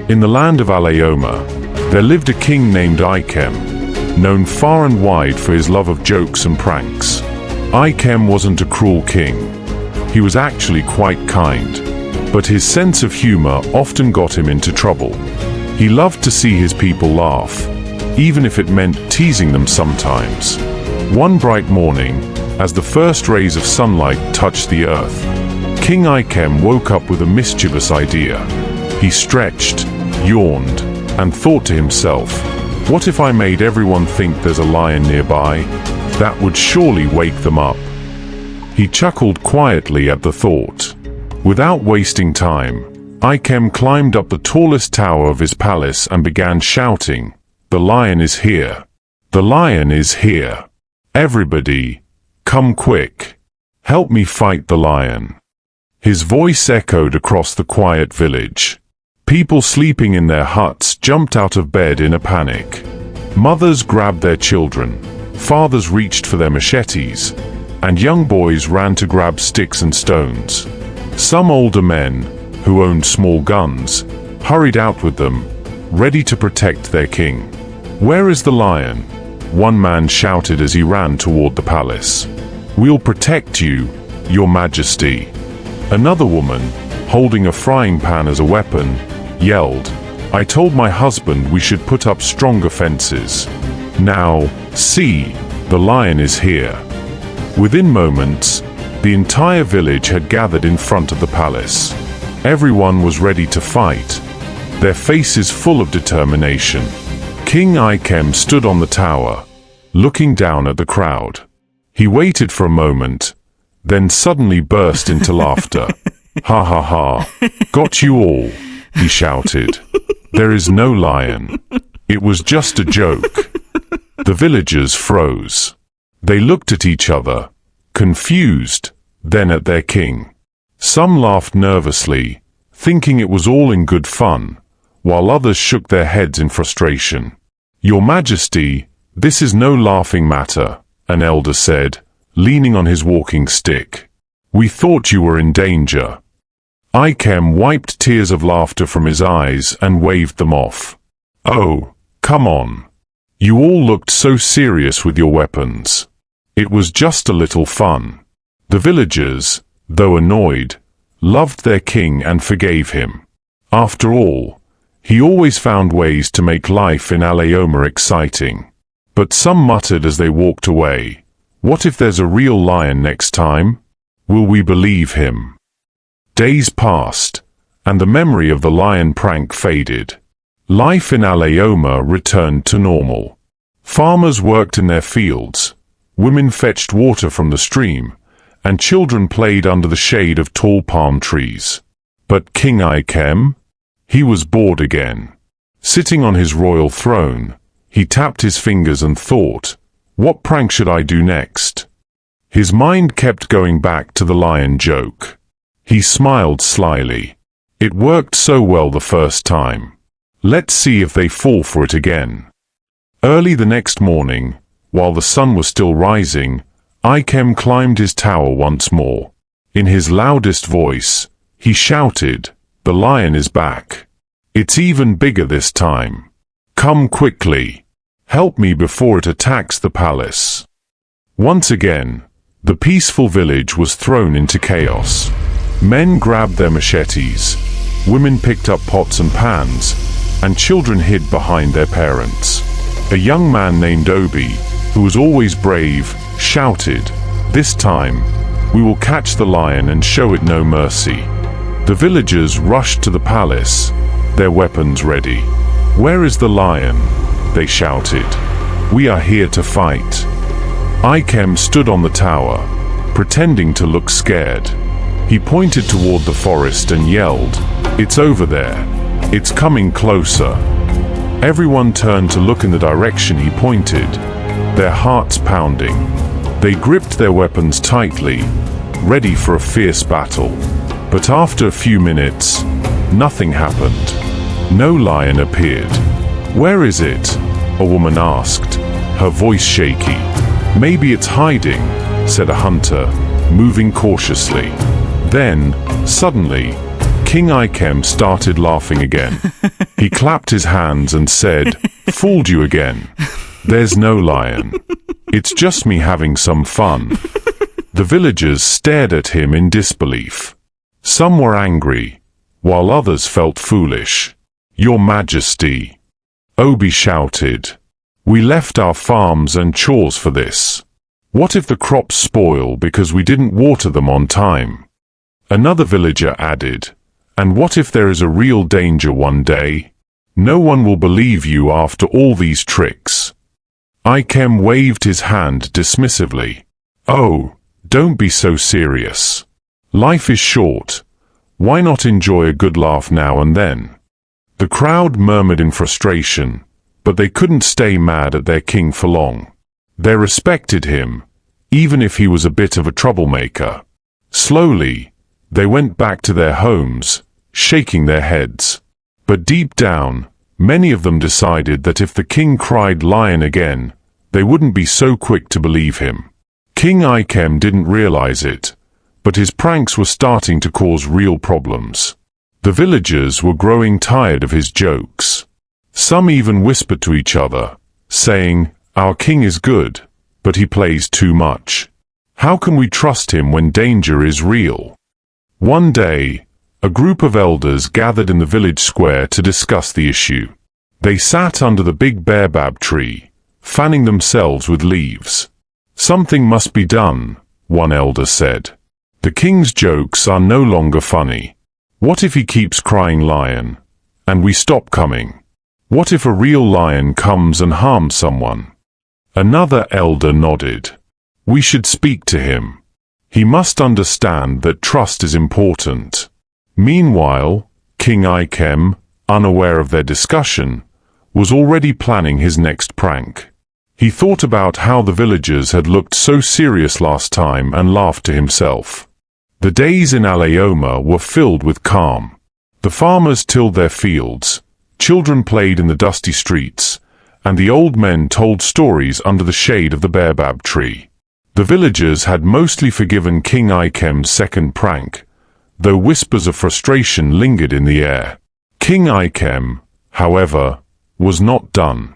In the land of Alaoma, there lived a king named Ikem, known far and wide for his love of jokes and pranks. Ikem wasn't a cruel king. He was actually quite kind, but his sense of humor often got him into trouble. He loved to see his people laugh, even if it meant teasing them sometimes. One bright morning, as the first rays of sunlight touched the earth, King Ikem woke up with a mischievous idea. He stretched, yawned, and thought to himself, "What if I made everyone think there's a lion nearby? That would surely wake them up." He chuckled quietly at the thought. Without wasting time, Ikem climbed up the tallest tower of his palace and began shouting, "The lion is here! The lion is here! Everybody, come quick! Help me fight the lion!" His voice echoed across the quiet village. People sleeping in their huts jumped out of bed in a panic. Mothers grabbed their children, fathers reached for their machetes, and young boys ran to grab sticks and stones. Some older men, who owned small guns, hurried out with them, ready to protect their king. "Where is the lion?" one man shouted as he ran toward the palace. "We'll protect you, Your Majesty." Another woman, holding a frying pan as a weapon, yelled, "I told my husband we should put up stronger fences. Now, see, the lion is here." Within moments, the entire village had gathered in front of the palace. Everyone was ready to fight, their faces full of determination. King Ikem stood on the tower, looking down at the crowd. He waited for a moment, then suddenly burst into laughter. "Ha ha ha, got you all," he shouted. "There is no lion. It was just a joke." The villagers froze. They looked at each other, confused, then at their king. Some laughed nervously, thinking it was all in good fun, while others shook their heads in frustration. "Your Majesty, this is no laughing matter," an elder said, leaning on his walking stick. "We thought you were in danger." Ikem wiped tears of laughter from his eyes and waved them off. "Oh, come on. You all looked so serious with your weapons. It was just a little fun." The villagers, though annoyed, loved their king and forgave him. After all, he always found ways to make life in Alaoma exciting. But some muttered as they walked away, "What if there's a real lion next time? Will we believe him?" Days passed, and the memory of the lion prank faded. Life in Alaoma returned to normal. Farmers worked in their fields, women fetched water from the stream, and children played under the shade of tall palm trees. But King Ikem? He was bored again. Sitting on his royal throne, he tapped his fingers and thought, "What prank should I do next?" His mind kept going back to the lion joke. He smiled slyly. It worked so well the first time. Let's see if they fall for it again. Early the next morning, while the sun was still rising, Ikem climbed his tower once more. In his loudest voice, he shouted, "The lion is back. It's even bigger this time. Come quickly. Help me before it attacks the palace." Once again, the peaceful village was thrown into chaos. Men grabbed their machetes, women picked up pots and pans, and children hid behind their parents. A young man named Obi, who was always brave, shouted, "This time, we will catch the lion and show it no mercy." The villagers rushed to the palace, their weapons ready. "Where is the lion?" they shouted. "We are here to fight." Ikem stood on the tower, pretending to look scared. He pointed toward the forest and yelled, "It's over there. It's coming closer." Everyone turned to look in the direction he pointed, their hearts pounding. They gripped their weapons tightly, ready for a fierce battle. But after a few minutes, nothing happened. No lion appeared. "Where is it?" a woman asked, her voice shaky. "Maybe it's hiding," said a hunter, moving cautiously. Then, suddenly, King Ikem started laughing again. He clapped his hands and said, "Fooled you again. There's no lion. It's just me having some fun." The villagers stared at him in disbelief. Some were angry, while others felt foolish. "Your Majesty," Obi shouted, "we left our farms and chores for this. What if the crops spoil because we didn't water them on time?" Another villager added, "And what if there is a real danger one day? No one will believe you after all these tricks." Ikem waved his hand dismissively. "Oh, don't be so serious. Life is short. Why not enjoy a good laugh now and then?" The crowd murmured in frustration, but they couldn't stay mad at their king for long. They respected him, even if he was a bit of a troublemaker. Slowly, they went back to their homes, shaking their heads. But deep down, many of them decided that if the king cried lion again, they wouldn't be so quick to believe him. King Ikem didn't realize it, but his pranks were starting to cause real problems. The villagers were growing tired of his jokes. Some even whispered to each other, saying, "Our king is good, but he plays too much. How can we trust him when danger is real?" One day, a group of elders gathered in the village square to discuss the issue. They sat under the big baobab tree, fanning themselves with leaves. "Something must be done," one elder said. "The king's jokes are no longer funny. What if he keeps crying lion, and we stop coming? What if a real lion comes and harms someone?" Another elder nodded. "We should speak to him. He must understand that trust is important." Meanwhile, King Ikem, unaware of their discussion, was already planning his next prank. He thought about how the villagers had looked so serious last time and laughed to himself. The days in Alaoma were filled with calm. The farmers tilled their fields, children played in the dusty streets, and the old men told stories under the shade of the baobab tree. The villagers had mostly forgiven King Ikem's second prank, though whispers of frustration lingered in the air. King Ikem, however, was not done.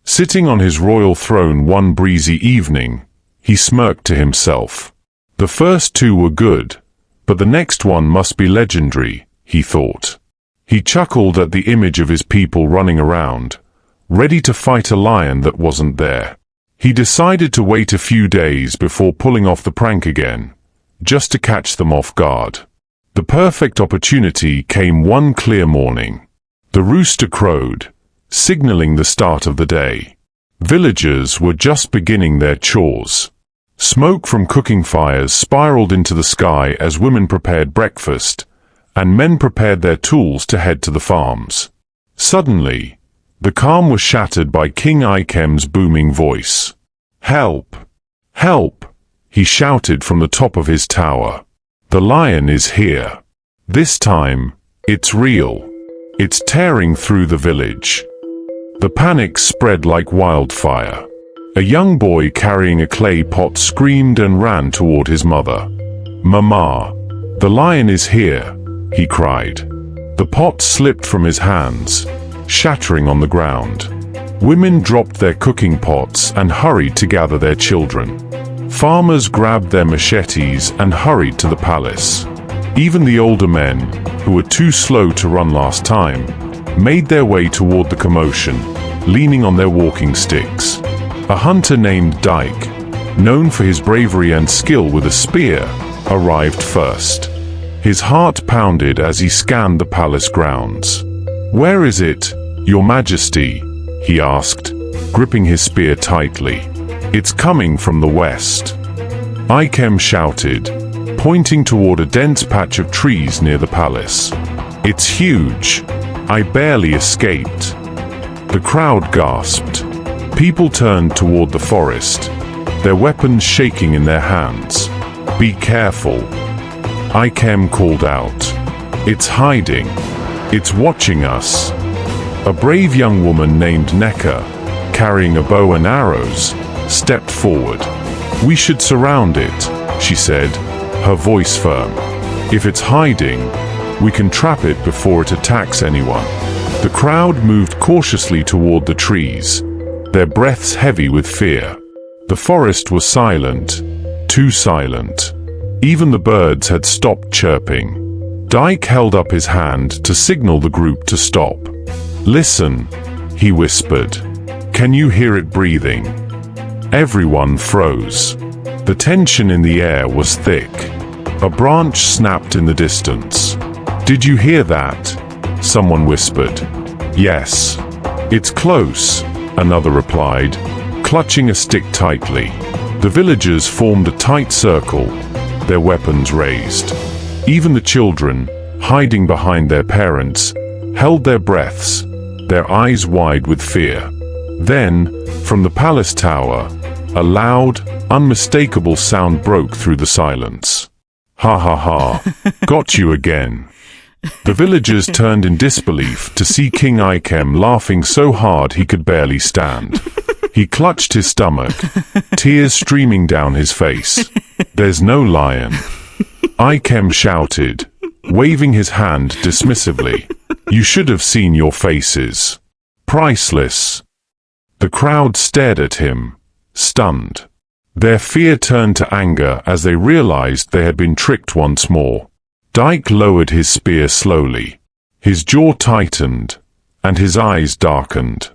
Sitting on his royal throne one breezy evening, he smirked to himself. The first two were good, but the next one must be legendary, he thought. He chuckled at the image of his people running around, ready to fight a lion that wasn't there. He decided to wait a few days before pulling off the prank again, just to catch them off guard. The perfect opportunity came one clear morning. The rooster crowed, signaling the start of the day. Villagers were just beginning their chores. Smoke from cooking fires spiraled into the sky as women prepared breakfast, and men prepared their tools to head to the farms. Suddenly, the calm was shattered by King Ikem's booming voice. "Help! Help!" he shouted from the top of his tower. "The lion is here. This time, it's real. It's tearing through the village." The panic spread like wildfire. A young boy carrying a clay pot screamed and ran toward his mother. "Mama, the lion is here," he cried. The pot slipped from his hands, shattering on the ground. Women dropped their cooking pots and hurried to gather their children. Farmers grabbed their machetes and hurried to the palace. Even the older men, who were too slow to run last time, made their way toward the commotion, leaning on their walking sticks. A hunter named Dyke, known for his bravery and skill with a spear, arrived first. His heart pounded as he scanned the palace grounds. "Where is it, Your Majesty?" he asked, gripping his spear tightly. "It's coming from the west," Ikem shouted, pointing toward a dense patch of trees near the palace. "It's huge. I barely escaped." The crowd gasped. People turned toward the forest, their weapons shaking in their hands. "Be careful," Ikem called out. "It's hiding. It's watching us." A brave young woman named Neka, carrying a bow and arrows, stepped forward. "We should surround it," she said, her voice firm. "If it's hiding, we can trap it before it attacks anyone." The crowd moved cautiously toward the trees, their breaths heavy with fear. The forest was silent, too silent. Even the birds had stopped chirping. Dyke held up his hand to signal the group to stop. "Listen," he whispered. "Can you hear it breathing?" Everyone froze. The tension in the air was thick. A branch snapped in the distance. "Did you hear that?" someone whispered. "Yes. It's close," another replied, clutching a stick tightly. The villagers formed a tight circle, their weapons raised. Even the children, hiding behind their parents, held their breaths, their eyes wide with fear. Then, from the palace tower, a loud, unmistakable sound broke through the silence. "Ha ha ha, got you again." The villagers turned in disbelief to see King Ikem laughing so hard he could barely stand. He clutched his stomach, tears streaming down his face. "There's no lion," Ikem shouted, waving his hand dismissively. "You should have seen your faces. Priceless." The crowd stared at him, stunned. Their fear turned to anger as they realized they had been tricked once more. Dyke lowered his spear slowly. His jaw tightened, and his eyes darkened.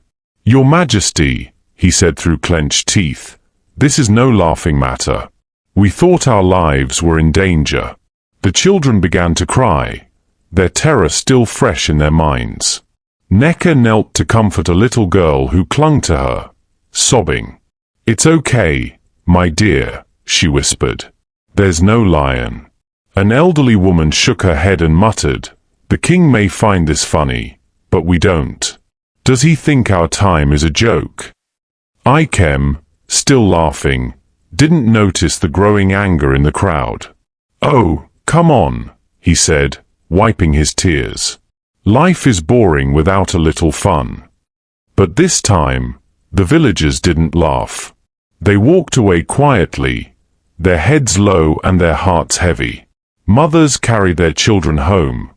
"Your Majesty," he said through clenched teeth, "this is no laughing matter. We thought our lives were in danger." The children began to cry, their terror still fresh in their minds. Necker knelt to comfort a little girl who clung to her, sobbing. "It's okay, my dear," she whispered. "There's no lion." An elderly woman shook her head and muttered, "The king may find this funny, but we don't. Does he think our time is a joke?" Ikem, still laughing, didn't notice the growing anger in the crowd. "Oh, come on," he said, wiping his tears. "Life is boring without a little fun." But this time, the villagers didn't laugh. They walked away quietly, their heads low and their hearts heavy. Mothers carried their children home,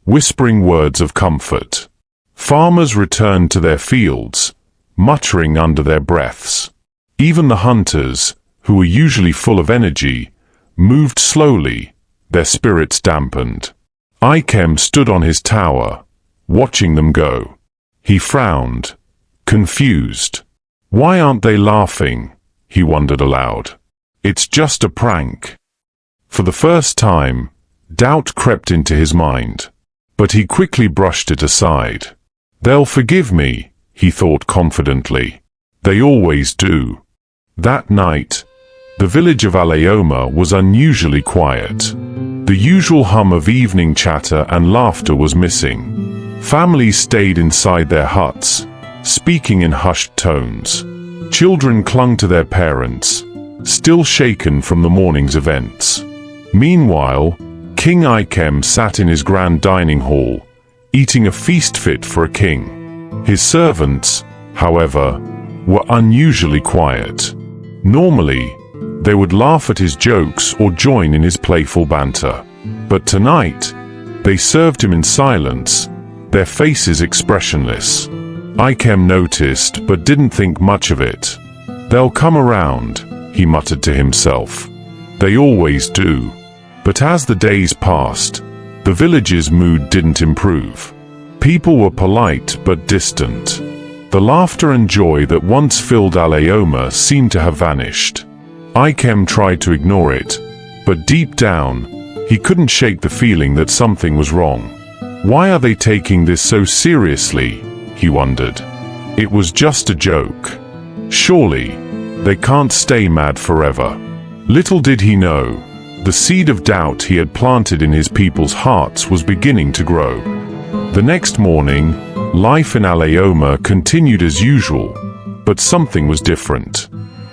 whispering words of comfort. Farmers returned to their fields, muttering under their breaths. Even the hunters, who were usually full of energy, moved slowly, their spirits dampened. Ikem stood on his tower, watching them go. He frowned, confused. "Why aren't they laughing?" he wondered aloud. "It's just a prank." For the first time, doubt crept into his mind. But he quickly brushed it aside. "They'll forgive me," he thought confidently. "They always do." That night, the village of Alaoma was unusually quiet. The usual hum of evening chatter and laughter was missing. Families stayed inside their huts, speaking in hushed tones. Children clung to their parents, still shaken from the morning's events. Meanwhile, King Ikem sat in his grand dining hall, eating a feast fit for a king. His servants, however, were unusually quiet. Normally, they would laugh at his jokes or join in his playful banter. But tonight, they served him in silence, their faces expressionless. Ikem noticed but didn't think much of it. "They'll come around," he muttered to himself. "They always do." But as the days passed, the village's mood didn't improve. People were polite but distant. The laughter and joy that once filled Alaoma seemed to have vanished. Ikem tried to ignore it, but deep down, he couldn't shake the feeling that something was wrong. Why are they taking this so seriously? He wondered. It was just a joke. Surely, they can't stay mad forever. Little did he know, the seed of doubt he had planted in his people's hearts was beginning to grow. The next morning, life in Alaoma continued as usual, but something was different.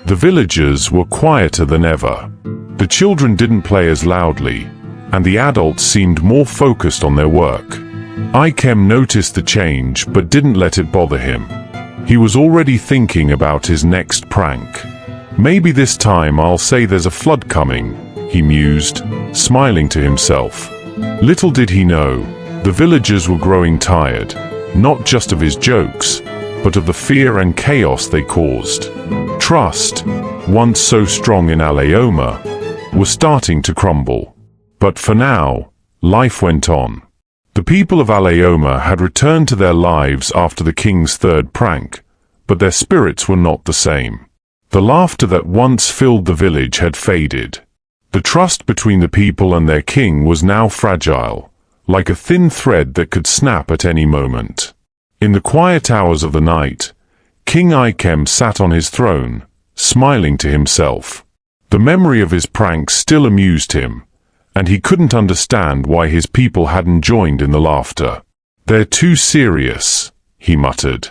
The villagers were quieter than ever. The children didn't play as loudly, and the adults seemed more focused on their work. Ikem noticed the change but didn't let it bother him. He was already thinking about his next prank. Maybe this time I'll say there's a flood coming, he mused, smiling to himself. Little did he know, the villagers were growing tired. not just of his jokes, but of the fear and chaos they caused. Trust, once so strong in Alaoma, was starting to crumble. But for now, life went on. The people of Alaoma had returned to their lives after the king's third prank, but their spirits were not the same. The laughter that once filled the village had faded. The trust between the people and their king was now fragile, like a thin thread that could snap at any moment. In the quiet hours of the night, King Ikem sat on his throne, smiling to himself. The memory of his pranks still amused him, and he couldn't understand why his people hadn't joined in the laughter. "They're too serious," he muttered.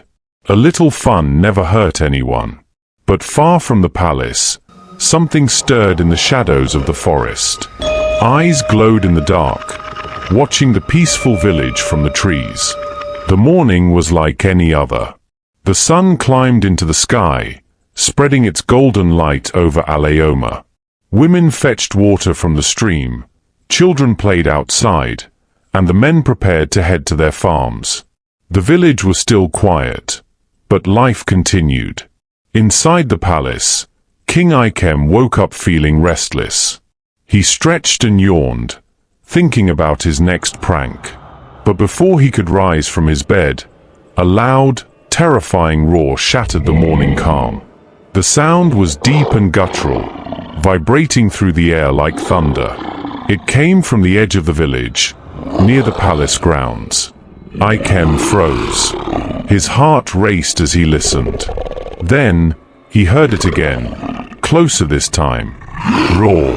"A little fun never hurt anyone." But far from the palace, something stirred in the shadows of the forest. Eyes glowed in the dark, watching the peaceful village from the trees. The morning was like any other. The sun climbed into the sky, spreading its golden light over Alaoma. Women fetched water from the stream, children played outside, and the men prepared to head to their farms. The village was still quiet, but life continued. Inside the palace, King Ikem woke up feeling restless. He stretched and yawned, thinking about his next prank. But before he could rise from his bed, a loud, terrifying roar shattered the morning calm. The sound was deep and guttural, vibrating through the air like thunder. It came from the edge of the village, near the palace grounds. Ikem froze. His heart raced as he listened. Then, he heard it again, closer this time. Roar.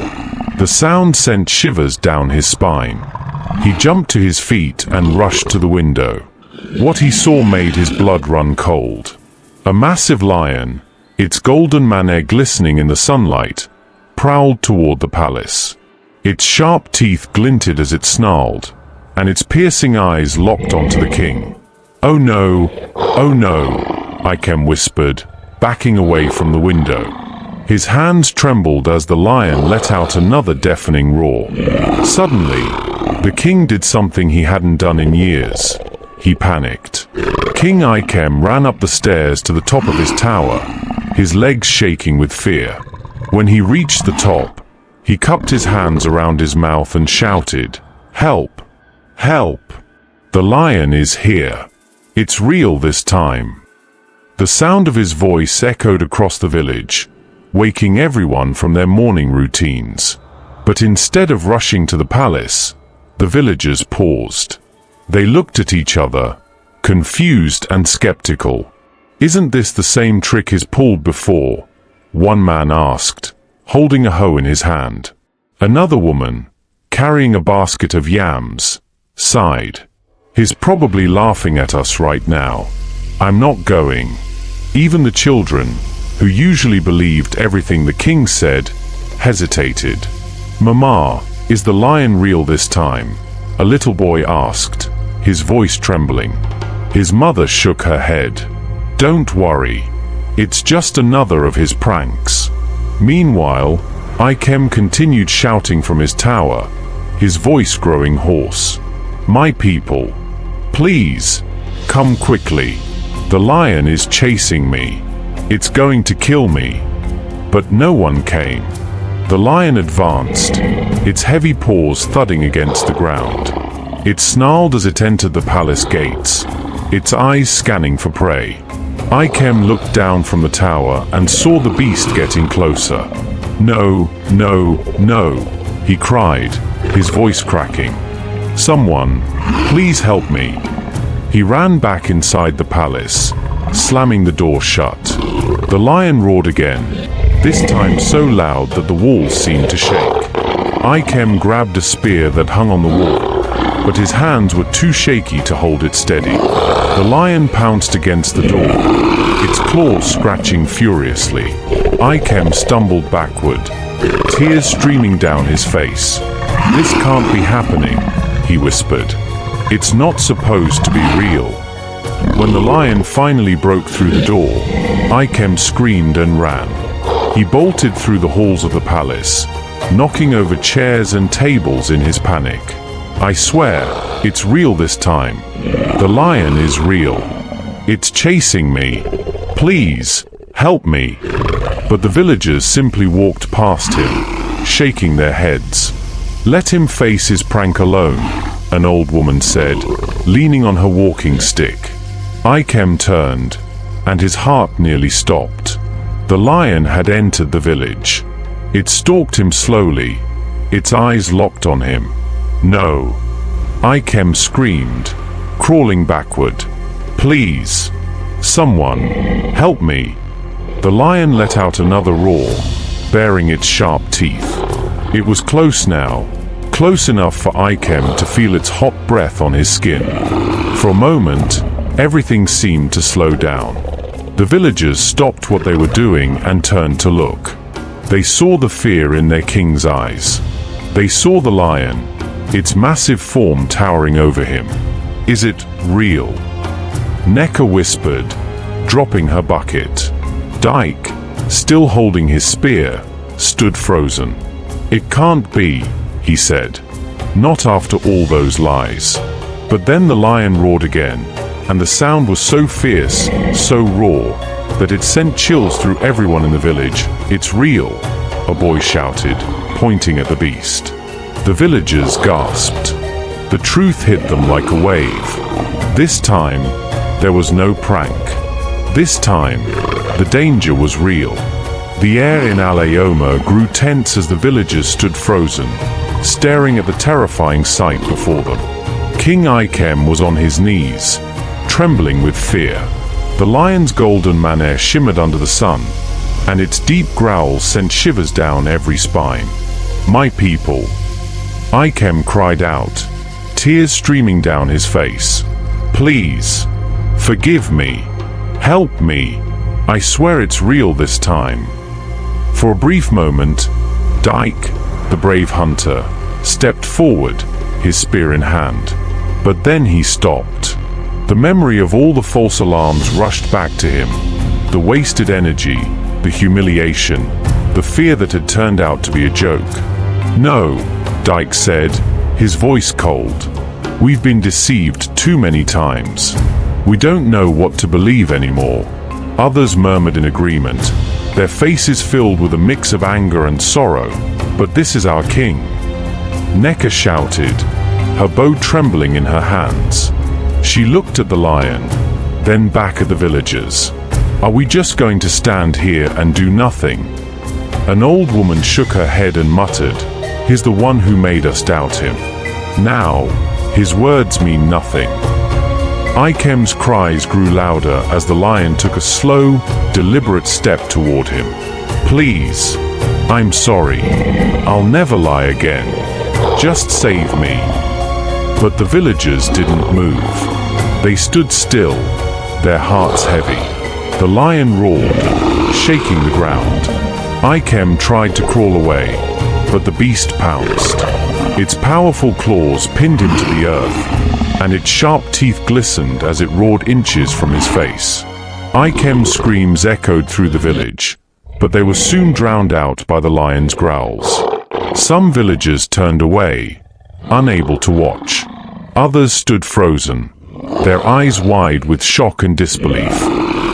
The sound sent shivers down his spine. He jumped to his feet and rushed to the window. What he saw made his blood run cold. A massive lion, its golden mane glistening in the sunlight, prowled toward the palace. Its sharp teeth glinted as it snarled, and its piercing eyes locked onto the king. "Oh no, oh no," Ikem whispered, backing away from the window. His hands trembled as the lion let out another deafening roar. Suddenly, the king did something he hadn't done in years. He panicked. King Ikem ran up the stairs to the top of his tower, his legs shaking with fear. When he reached the top, he cupped his hands around his mouth and shouted, "Help! Help! The lion is here. It's real this time." The sound of his voice echoed across the village, waking everyone from their morning routines. But instead of rushing to the palace, the villagers paused. They looked at each other, confused and skeptical. "Isn't this the same trick he's pulled before?" one man asked, holding a hoe in his hand. Another woman, carrying a basket of yams, sighed. "He's probably laughing at us right now. I'm not going." Even the children, who usually believed everything the king said, hesitated. "Mama, is the lion real this time?" a little boy asked, his voice trembling. His mother shook her head. "Don't worry. It's just another of his pranks." Meanwhile, Ikem continued shouting from his tower, his voice growing hoarse. "My people, please, come quickly. The lion is chasing me. It's going to kill me." But no one came. The lion advanced, its heavy paws thudding against the ground. It snarled as it entered the palace gates, its eyes scanning for prey. Ikem looked down from the tower and saw the beast getting closer. "No, no, no," he cried, his voice cracking. "Someone, please help me." He ran back inside the palace, slamming the door shut. The lion roared again, this time so loud that the walls seemed to shake. Ikem grabbed a spear that hung on the wall, but his hands were too shaky to hold it steady. The lion pounced against the door, its claws scratching furiously. Ikem stumbled backward, tears streaming down his face. "This can't be happening," he whispered. "It's not supposed to be real." When the lion finally broke through the door, Ikem screamed and ran. He bolted through the halls of the palace, knocking over chairs and tables in his panic. I swear, it's real this time. The lion is real. It's chasing me. Please, help me." But the villagers simply walked past him, shaking their heads. "Let him face his prank alone," an old woman said, leaning on her walking stick. Ikem turned, and his heart nearly stopped. The lion had entered the village. It stalked him slowly, its eyes locked on him. "No!" Ikem screamed, crawling backward. "Please! Someone! Help me!" The lion let out another roar, baring its sharp teeth. It was close now, close enough for Ikem to feel its hot breath on his skin. For a moment, everything seemed to slow down. The villagers stopped what they were doing and turned to look. They saw the fear in their king's eyes. They saw the lion, its massive form towering over him. "Is it real?" Necker whispered, dropping her bucket. Dyke, still holding his spear, stood frozen. "It can't be," he said. "Not after all those lies." But then the lion roared again, and the sound was so fierce, so raw, that it sent chills through everyone in the village. "It's real," a boy shouted, pointing at the beast. The villagers gasped. The truth hit them like a wave. This time, there was no prank. This time, the danger was real. The air in Alaoma grew tense as the villagers stood frozen, staring at the terrifying sight before them. King Ikem was on his knees, trembling with fear. The lion's golden mane shimmered under the sun, and its deep growls sent shivers down every spine. "My people!" Ikem cried out, tears streaming down his face. "Please, forgive me. Help me. I swear it's real this time." For a brief moment, Dyke, the brave hunter, stepped forward, his spear in hand. But then he stopped. The memory of all the false alarms rushed back to him. The wasted energy, the humiliation, the fear that had turned out to be a joke. "No," Dyke said, his voice cold. "We've been deceived too many times. We don't know what to believe anymore." Others murmured in agreement, their faces filled with a mix of anger and sorrow. "But this is our king," Necker shouted, her bow trembling in her hands. She looked at the lion, then back at the villagers. "Are we just going to stand here and do nothing?" An old woman shook her head and muttered, "He's the one who made us doubt him. Now, his words mean nothing." Ikem's cries grew louder as the lion took a slow, deliberate step toward him. "Please, I'm sorry. I'll never lie again. Just save me." But the villagers didn't move. They stood still, their hearts heavy. The lion roared, shaking the ground. Ikem tried to crawl away, but the beast pounced. Its powerful claws pinned him to the earth, and its sharp teeth glistened as it roared inches from his face. Ikem's screams echoed through the village, but they were soon drowned out by the lion's growls. Some villagers turned away, unable to watch. Others stood frozen, their eyes wide with shock and disbelief.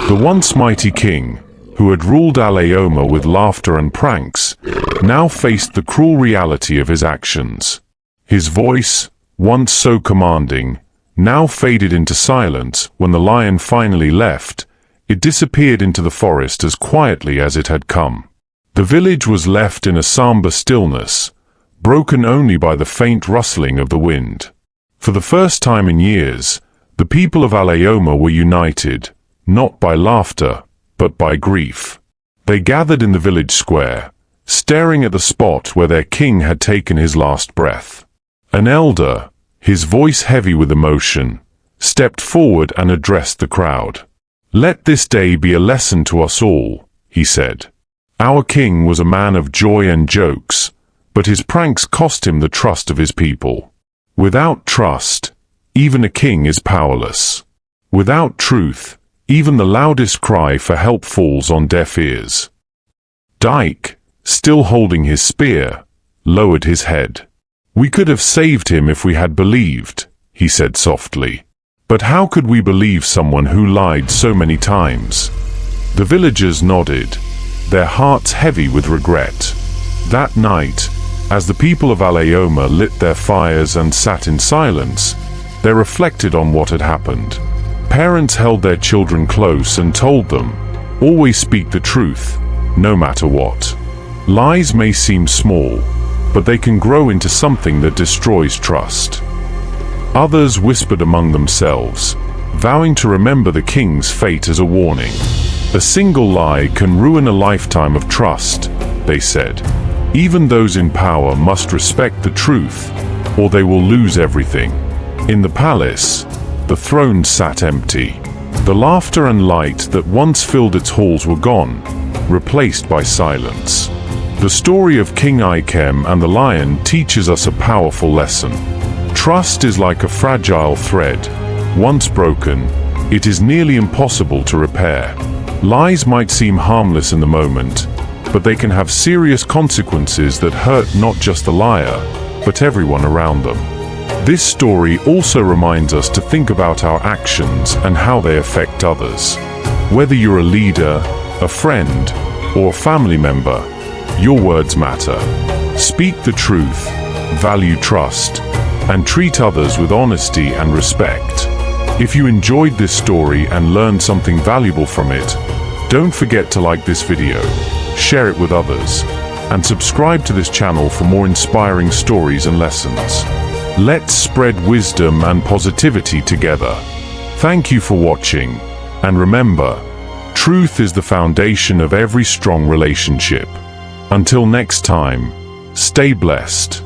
The once mighty king, who had ruled Alaoma with laughter and pranks, now faced the cruel reality of his actions. His voice, once so commanding, now faded into silence. When the lion finally left, it disappeared into the forest as quietly as it had come. The village was left in a somber stillness, broken only by the faint rustling of the wind. For the first time in years, the people of Alaoma were united, not by laughter, but by grief. They gathered in the village square, staring at the spot where their king had taken his last breath. An elder, his voice heavy with emotion, stepped forward and addressed the crowd. "Let this day be a lesson to us all," he said. "Our king was a man of joy and jokes, but his pranks cost him the trust of his people. Without trust, even a king is powerless. Without truth, even the loudest cry for help falls on deaf ears." Dyke, still holding his spear, lowered his head. "We could have saved him if we had believed," he said softly. "But how could we believe someone who lied so many times?" The villagers nodded, their hearts heavy with regret. That night, as the people of Alaoma lit their fires and sat in silence, they reflected on what had happened. Parents held their children close and told them, "Always speak the truth, no matter what." Lies may seem small, but they can grow into something that destroys trust. Others whispered among themselves, vowing to remember the king's fate as a warning. "A single lie can ruin a lifetime of trust," they said. "Even those in power must respect the truth, or they will lose everything." In the palace, the throne sat empty. The laughter and light that once filled its halls were gone, replaced by silence. The story of King Ikem and the lion teaches us a powerful lesson. Trust is like a fragile thread. Once broken, it is nearly impossible to repair. Lies might seem harmless in the moment, but they can have serious consequences that hurt not just the liar, but everyone around them. This story also reminds us to think about our actions and how they affect others. Whether you're a leader, a friend, or a family member, your words matter. Speak the truth, value trust, and treat others with honesty and respect. If you enjoyed this story and learned something valuable from it, don't forget to like this video, share it with others, and subscribe to this channel for more inspiring stories and lessons. Let's spread wisdom and positivity together. Thank you for watching, and remember, truth is the foundation of every strong relationship. Until next time, stay blessed.